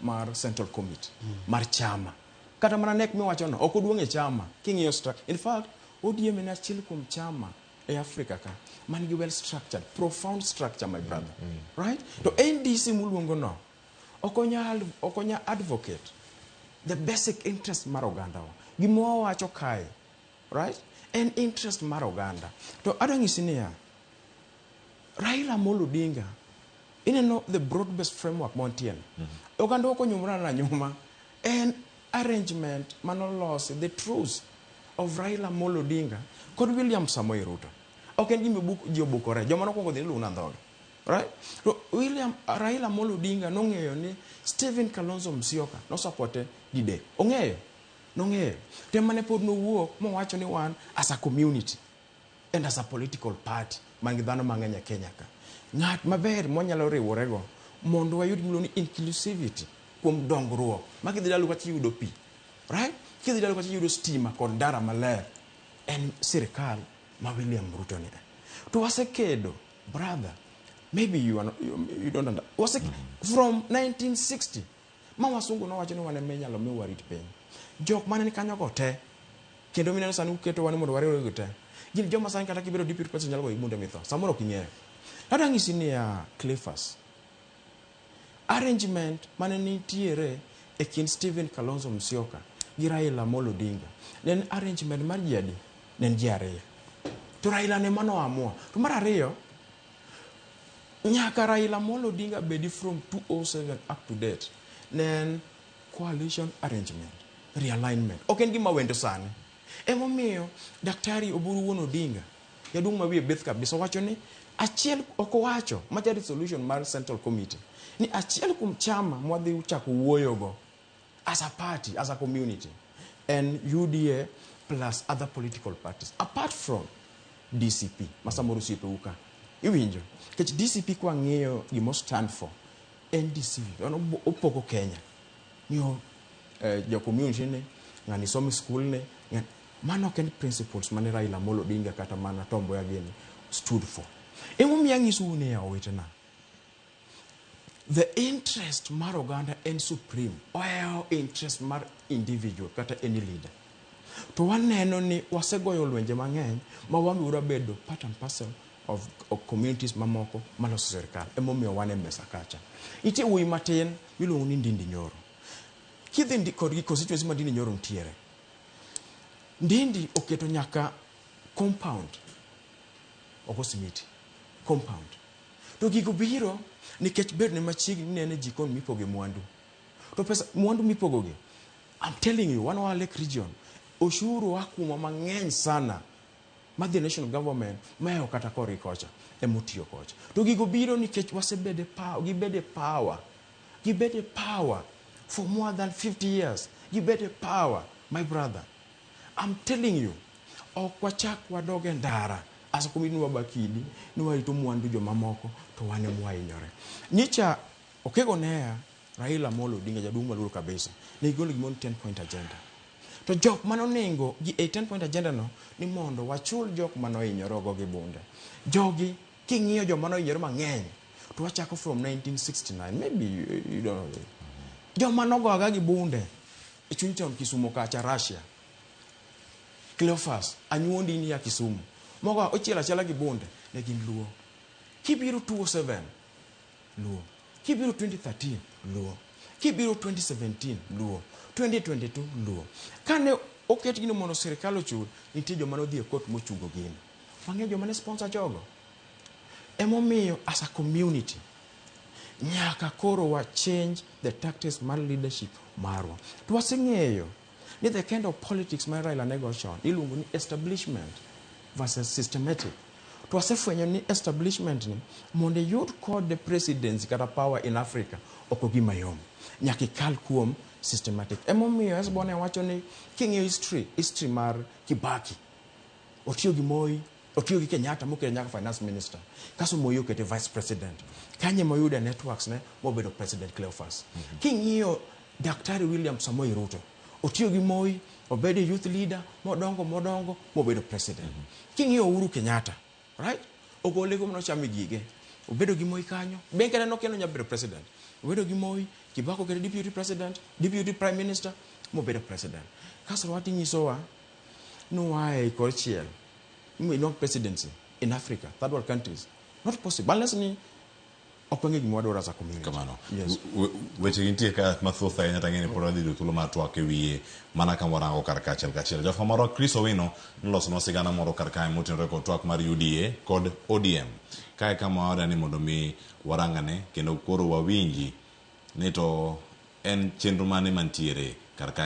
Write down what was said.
mar Central Committee mar chama. Kata mana nek miwacho no, ok oduong' e chama. King'iyo in fact, ODM en achiel kuom chama e Africa ka man gi well structured, profound structure, my brother. Right? To NDC muluongo no, okonya advocate the basic interest mar oganda wa. Gima wacho kae, right? En interest mar oganda. To adwang'isi niya, Raila Amolo Odinga, ineno the broad-based framework montien. Oganda oko nyumra na nyuma, en arrangement manolos, the truth of Raila Amolo Odinga kod William Samoei Ruto. Ok en gima ji obukore, joma nokwongo dhi luwo ndhoge. Right? To Raila Amolo Odinga nong'eyo ni Stephen Kalonzo Musyoka nosapote dide. Ong'eyo? Nong'eyo. To mane pod nowuok mowacho ni wan as a community and as a political party man gi dhano mang'eny e Kenya ka. Ng'at maber monyalo riworego mondo wayud gimoro ni inclusivity kuom dongruok. Ma kidhi dalo kachi yudo pi. Right? Kidhi dalo kachi yudo stima kod ndara maler. En sirkal ma William Ruto ni. To wasekedo, brother, maybe you don't understand. From 1960, ma wasungu no wacho ni wane menyalo mi warit piny. Jok mane ni kanyo go te, kendo mineno sani uketo wane mondo wariwre go te. Gin joma sani kata kibiro deputy president nyalo go imunde mitho. Samoro ok ing'eyo. Adwang'isi ni Cleophas. Arrangement mane nitiere e kind Stephen Kalonzo Musyoka gi Raila Amolo Odinga. Nen arrangement mar ji adi? Nen ji ariyo. To Raila ne mano amua. To mar ariyo, nyaka Raila Amolo Odinga bedi from 2007 up to date. Nen coalition arrangement, realignment. Ok en gima wendo sani. Emomiyo Daktari Oburu Wuon Odinga, jadung' ma wiye bith kabisa, wacho ni achiel ok owacho macha resolution mar Central Committee ni achiel kuom chama mwadhi chako wuoyogo as a party, as a community, and UDA plus other political parties apart from DCP masamoro siepe uka iwinjo kech DCP kwa ng'iyo gimo stand for NDC opoko Kenya niyo jo community ne ngani somo school ne mano ken principles mane Raila Amolo Odinga kata mana tombo ya gini stood for. Emo miyangisu ne ya owetena, the interest mar oganda en supreme oeo interest mar individual kata any leader. To waneno ni wasegoyo lwenje mang'eny ma wabiro bedo part and parcel of communities mamoko maloso sirkal. Emomiyo wane mesa kacha. Iti wuoyi matin miluongo ni Ndindi Nyoro. Kidhi kod constituency ma Ndindi Nyoro ntiere. Ndindi oketo nyaka compound. Oko simiti. Compound. To gigo biro nikech bed ne machiegni nene jikon mipoge mwandu. To pesa mwandu mipogoge. I'm telling you, one of our Lake region, ushuru wakuma mang'eny sana ma the national government mayo kata kori kocha emutiyo kocha. To gigo biro nikech wasebede power, gibede power for more than 50 years. Gibede power, my brother. I'm telling you, okwachak wadoge ndara asa kumini wabakidi nuwarito mwandu jo mamoko to wane mwahinyore. Nyicha okego nea Raila Amolo Odinga jadung' maluor kabisa ne igolo gimon 10-point agenda. To jok manoningo gi 10-point agenda no ni mondo wachul jok manohinyorogo gi bunde. Jogi king'iyo jok manohinyore mang'eny to wachako from 1969, maybe you don't know. Jok manogoga gi bunde e chuny town Kisumu kacha Russia. Cleophas anyuondi ni ya Kisumu. Mogo ochiela chela gi bunde ne gin Luo. Kibiro 2007 Luo. Kibiro 2013 Luo. Kibiro 2017 Luo. 2022 Luo. Kane oket gino mono sirkal ochul, nitie joma nodhi e court mochungo gino. Mang'eny joma ne sponsor jogo. Emomiyo as a community nyaka koro wa change the tactics mar leadership marwa. To waseng'eyo ni the kind of politics mar Raila nego chon iluongo ni establishment versus systematic. To wasefwenyo ni establishment ni mondo yud kod the presidency kata power in Africa oko gima yom. Nyaka kal kuom systematic. Emomiyo esbone wacho ni king'iyo history mar Kibaki. Otiyo gi Moi, otiyo gi Kenyatta mokelo nyaka finance minister. Kaso Moi okete vice president. Kanye moyude networks ne mobedo president Cleophas. King'iyo Daktari William Samoei Ruto, otiyo gi Moi, obedo youth leader, modongo mobedo president. King'iyo Uhuru Kenyatta, right? Ogole go mno chami gige. Obedo gi Moi kanyo, benkene no keno nyabedo president. Obedo gi Moi, Kibako kere deputy president, deputy prime minister, mobedo president. Kaso wati nyisowa no why korchiel. Not presidency in Africa, third world countries. Not possible. Unless ni okwenge gimwadora za community. Kamano. Yes. Weche gintie ka mathoth ahinya tang'eni pod wadhi thuolo mar twak e wiye mana ka warango kar kachiel kachiel. Jafwambo Chris Owino nolosonwa sigana moro kar kae motenore kod twak mar UDA kod ODM. Kae kama wadani mondo mi warangane kendo koro wawinji ni to en chenro mane mantiere kar kae.